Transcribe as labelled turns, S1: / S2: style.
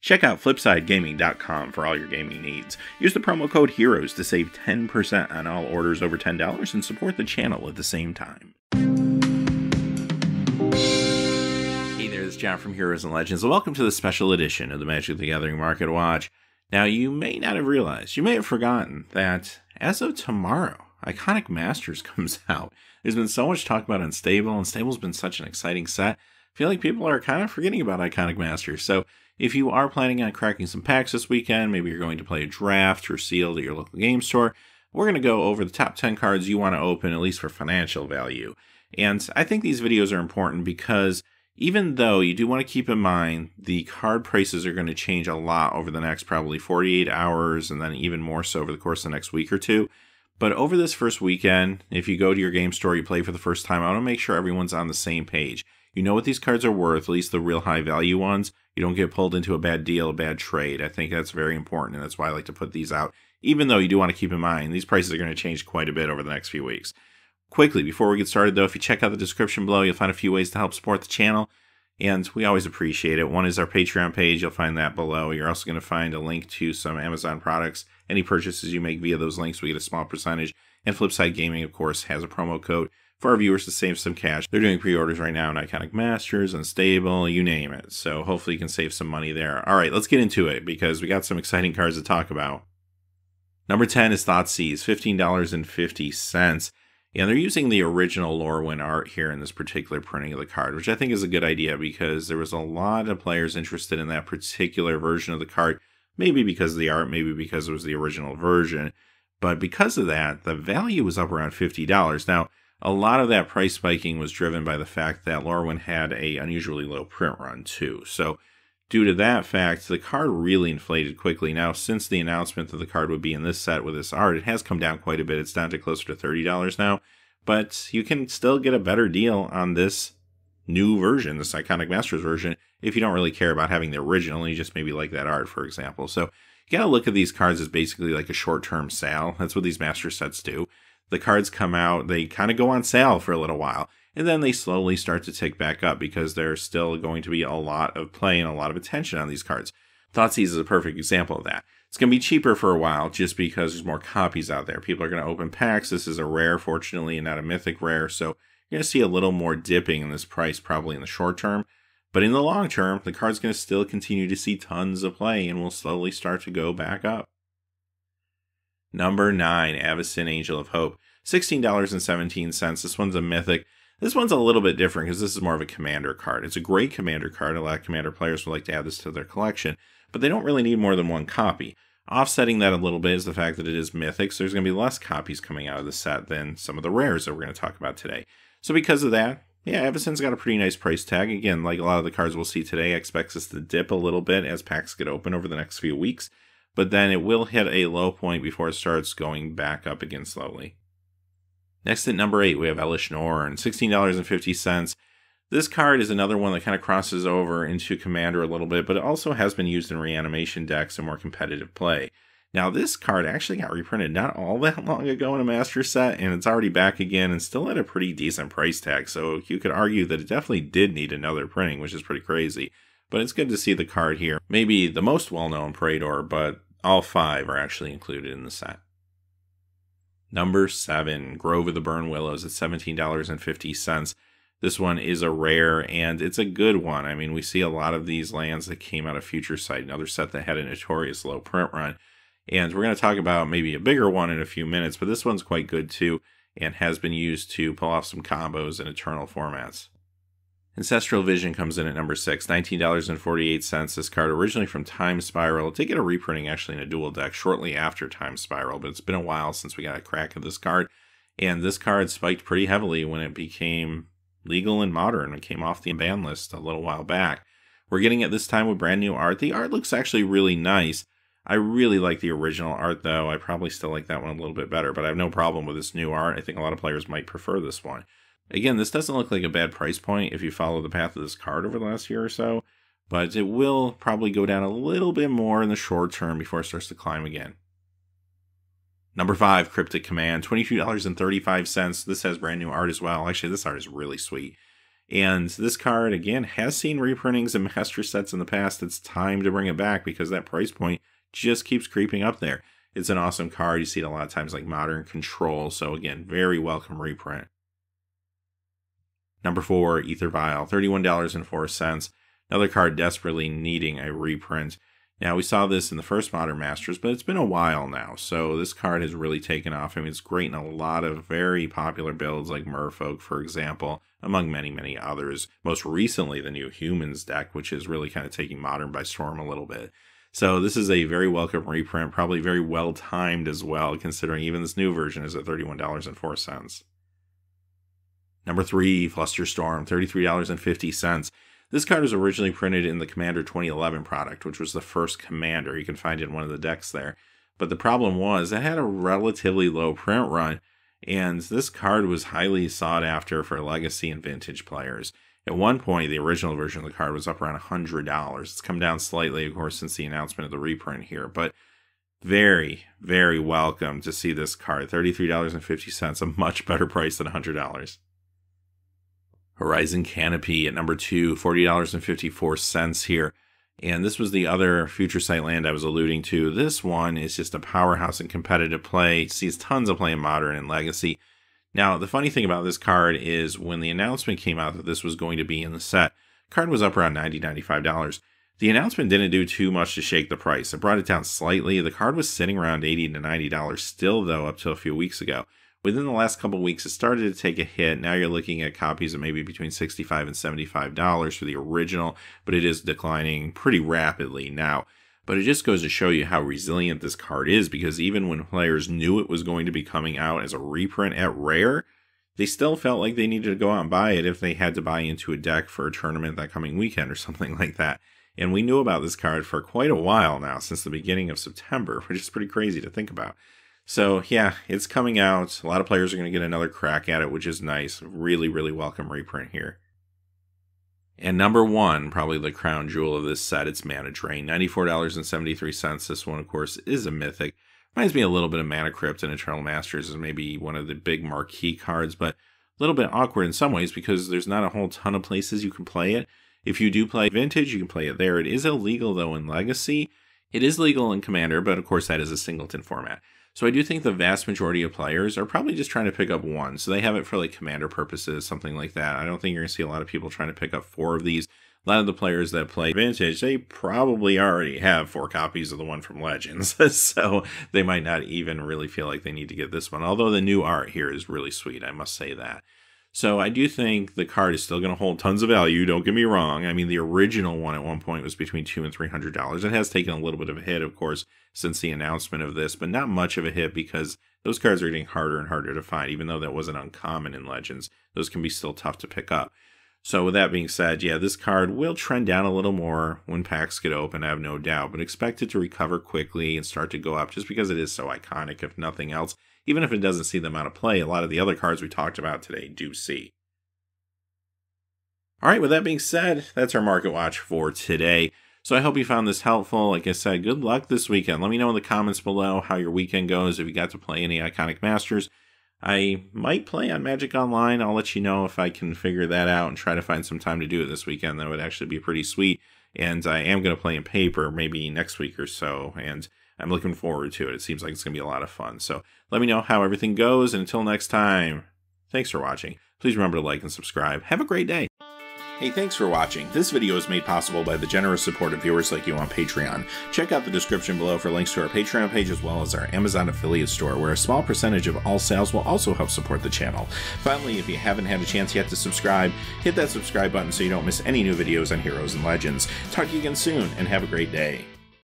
S1: Check out FlipsideGaming.com for all your gaming needs. Use the promo code HEROES to save 10% on all orders over $10 and support the channel at the same time. Hey there, this is John from Heroes and Legends, and welcome to the special edition of the Magic the Gathering Market Watch. Now, you may not have realized, you may have forgotten, that as of tomorrow, Iconic Masters comes out. There's been so much talk about Unstable, and Stable's been such an exciting set. I feel like people are kind of forgetting about Iconic Masters, so if you are planning on cracking some packs this weekend, maybe you're going to play a draft or sealed at your local game store, we're going to go over the top 10 cards you want to open, at least for financial value. And I think these videos are important because even though you do want to keep in mind the card prices are going to change a lot over the next probably 48 hours and then even more so over the course of the next week or two, but over this first weekend, if you go to your game store, you play for the first time, I want to make sure everyone's on the same page. You know what these cards are worth, at least the real high value ones. You don't get pulled into a bad deal, a bad trade. I think that's very important, and that's why I like to put these out. Even though you do want to keep in mind, these prices are going to change quite a bit over the next few weeks. Quickly, before we get started though, if you check out the description below, you'll find a few ways to help support the channel, and we always appreciate it. One is our Patreon page, you'll find that below. You're also going to find a link to some Amazon products. Any purchases you make via those links, we get a small percentage. And Flipside Gaming, of course, has a promo code for our viewers to save some cash. They're doing pre-orders right now on Iconic Masters, Unstable, you name it. So hopefully you can save some money there. All right, let's get into it because we got some exciting cards to talk about. Number 10 is Thoughtseize, $15.50. And they're using the original Lorwyn art here in this particular printing of the card, which I think is a good idea because there was a lot of players interested in that particular version of the card. Maybe because of the art, maybe because it was the original version. But because of that, the value was up around $50. Now, a lot of that price spiking was driven by the fact that Lorwyn had an unusually low print run too. So due to that fact, the card really inflated quickly. Now, since the announcement that the card would be in this set with this art, it has come down quite a bit. It's down to closer to $30 now. But you can still get a better deal on this new version, this Iconic Masters version, if you don't really care about having the original and you just maybe like that art, for example. So you gotta look at these cards as basically like a short-term sale. That's what these Master sets do. The cards come out, they kind of go on sale for a little while, and then they slowly start to tick back up because there's still going to be a lot of play and a lot of attention on these cards. Thoughtseize is a perfect example of that. It's going to be cheaper for a while just because there's more copies out there. People are going to open packs. This is a rare, fortunately, and not a mythic rare, so you're going to see a little more dipping in this price probably in the short term. But in the long term, the card's going to still continue to see tons of play and will slowly start to go back up. Number 9, Avicen Angel of Hope, $16.17. This one's a mythic. This one's a little bit different because this is more of a commander card. It's a great commander card. A lot of commander players would like to add this to their collection, but they don't really need more than one copy. Offsetting that a little bit is the fact that it is mythic, so there's going to be less copies coming out of the set than some of the rares that we're going to talk about today. So because of that, yeah, Avicen's got a pretty nice price tag. Again, like a lot of the cards we'll see today, I expect this to dip a little bit as packs get open over the next few weeks, but then it will hit a low point before it starts going back up again slowly. Next at number 8, we have Eleanor, and $16.50. This card is another one that kind of crosses over into Commander a little bit, but it also has been used in reanimation decks and more competitive play. Now, this card actually got reprinted not all that long ago in a Master set, and it's already back again and still at a pretty decent price tag, so you could argue that it definitely did need another printing, which is pretty crazy. But it's good to see the card here. Maybe the most well-known Praetor, but all 5 are actually included in the set. Number 7, Grove of the Burn Willows at $17.50. This one is a rare, and it's a good one. I mean, we see a lot of these lands that came out of Future Sight, another set that had a notorious low print run. And we're going to talk about maybe a bigger one in a few minutes, but this one's quite good too, and has been used to pull off some combos in Eternal formats. Ancestral Vision comes in at number 6, $19.48. This card, originally from Time Spiral, it did get a reprinting actually in a dual deck shortly after Time Spiral, but it's been a while since we got a crack at this card. And this card spiked pretty heavily when it became legal and modern. It came off the ban list a little while back. We're getting it this time with brand new art. The art looks actually really nice. I really like the original art though. I probably still like that one a little bit better, but I have no problem with this new art. I think a lot of players might prefer this one. Again, this doesn't look like a bad price point if you follow the path of this card over the last year or so, but it will probably go down a little bit more in the short term before it starts to climb again. Number 5, Cryptic Command, $22.35. This has brand new art as well. Actually, this art is really sweet. And this card, again, has seen reprintings and master sets in the past. It's time to bring it back because that price point just keeps creeping up there. It's an awesome card. You see it a lot of times like Modern Control. So again, very welcome reprint. Number 4, Ether Vial, $31.04. Another card desperately needing a reprint. Now, we saw this in the first Modern Masters, but it's been a while now. So this card has really taken off. I mean, it's great in a lot of very popular builds like Merfolk, for example, among many, many others. Most recently, the new Humans deck, which is really kind of taking Modern by storm a little bit. So this is a very welcome reprint, probably very well timed as well, considering even this new version is at $31.04. Number 3, Fluster Storm, $33.50. This card was originally printed in the Commander 2011 product, which was the first Commander. You can find it in one of the decks there. But the problem was it had a relatively low print run, and this card was highly sought after for Legacy and Vintage players. At one point, the original version of the card was up around $100. It's come down slightly, of course, since the announcement of the reprint here, but very, very welcome to see this card. $33.50, a much better price than $100. Horizon Canopy at number 2, $40.54 here. And this was the other Future Sight land I was alluding to. This one is just a powerhouse in competitive play. It sees tons of play in Modern and Legacy. Now, the funny thing about this card is when the announcement came out that this was going to be in the set, the card was up around $90, $95. The announcement didn't do too much to shake the price. It brought it down slightly. The card was sitting around $80 to $90 still, though, up till a few weeks ago. Within the last couple of weeks, it started to take a hit. Now you're looking at copies of maybe between $65 and $75 for the original, but it is declining pretty rapidly now. But it just goes to show you how resilient this card is, because even when players knew it was going to be coming out as a reprint at Rare, they still felt like they needed to go out and buy it if they had to buy into a deck for a tournament that coming weekend or something like that. And we knew about this card for quite a while now, since the beginning of September, which is pretty crazy to think about. So yeah, it's coming out. A lot of players are going to get another crack at it, which is nice. Really, really welcome reprint here. And number 1, probably the crown jewel of this set, it's Mana Drain, $94.73. This one, of course, is a mythic. Reminds me a little bit of Mana Crypt and Eternal Masters is maybe one of the big marquee cards, but a little bit awkward in some ways because there's not a whole ton of places you can play it. If you do play Vintage, you can play it there. It is illegal, though, in Legacy. It is legal in Commander, but of course that is a singleton format. So I do think the vast majority of players are probably just trying to pick up 1. So they have it for like Commander purposes, something like that. I don't think you're going to see a lot of people trying to pick up 4 of these. A lot of the players that play Vintage, they probably already have 4 copies of the one from Legends. So they might not even really feel like they need to get this one. Although the new art here is really sweet, I must say that. So I do think the card is still going to hold tons of value, don't get me wrong. I mean, the original one at one point was between $200 and $300. It has taken a little bit of a hit, of course, since the announcement of this, but not much of a hit because those cards are getting harder and harder to find. Even though that wasn't uncommon in Legends, those can be still tough to pick up. So with that being said, yeah, this card will trend down a little more when packs get open, I have no doubt, but expect it to recover quickly and start to go up just because it is so iconic, if nothing else. Even if it doesn't see the amount of play, a lot of the other cards we talked about today do see. All right, with that being said, that's our Market Watch for today. So I hope you found this helpful. Like I said, good luck this weekend. Let me know in the comments below how your weekend goes, if you got to play any Iconic Masters. I might play on Magic Online. I'll let you know if I can figure that out and try to find some time to do it this weekend. That would actually be pretty sweet. And I am going to play in paper maybe next week or so. And I'm looking forward to it. It seems like it's going to be a lot of fun. So let me know how everything goes. And until next time, thanks for watching. Please remember to like and subscribe. Have a great day. Hey, thanks for watching. This video is made possible by the generous support of viewers like you on Patreon. Check out the description below for links to our Patreon page as well as our Amazon affiliate store, where a small percentage of all sales will also help support the channel. Finally, if you haven't had a chance yet to subscribe, hit that subscribe button so you don't miss any new videos on Heroes and Legends. Talk to you again soon, and have a great day.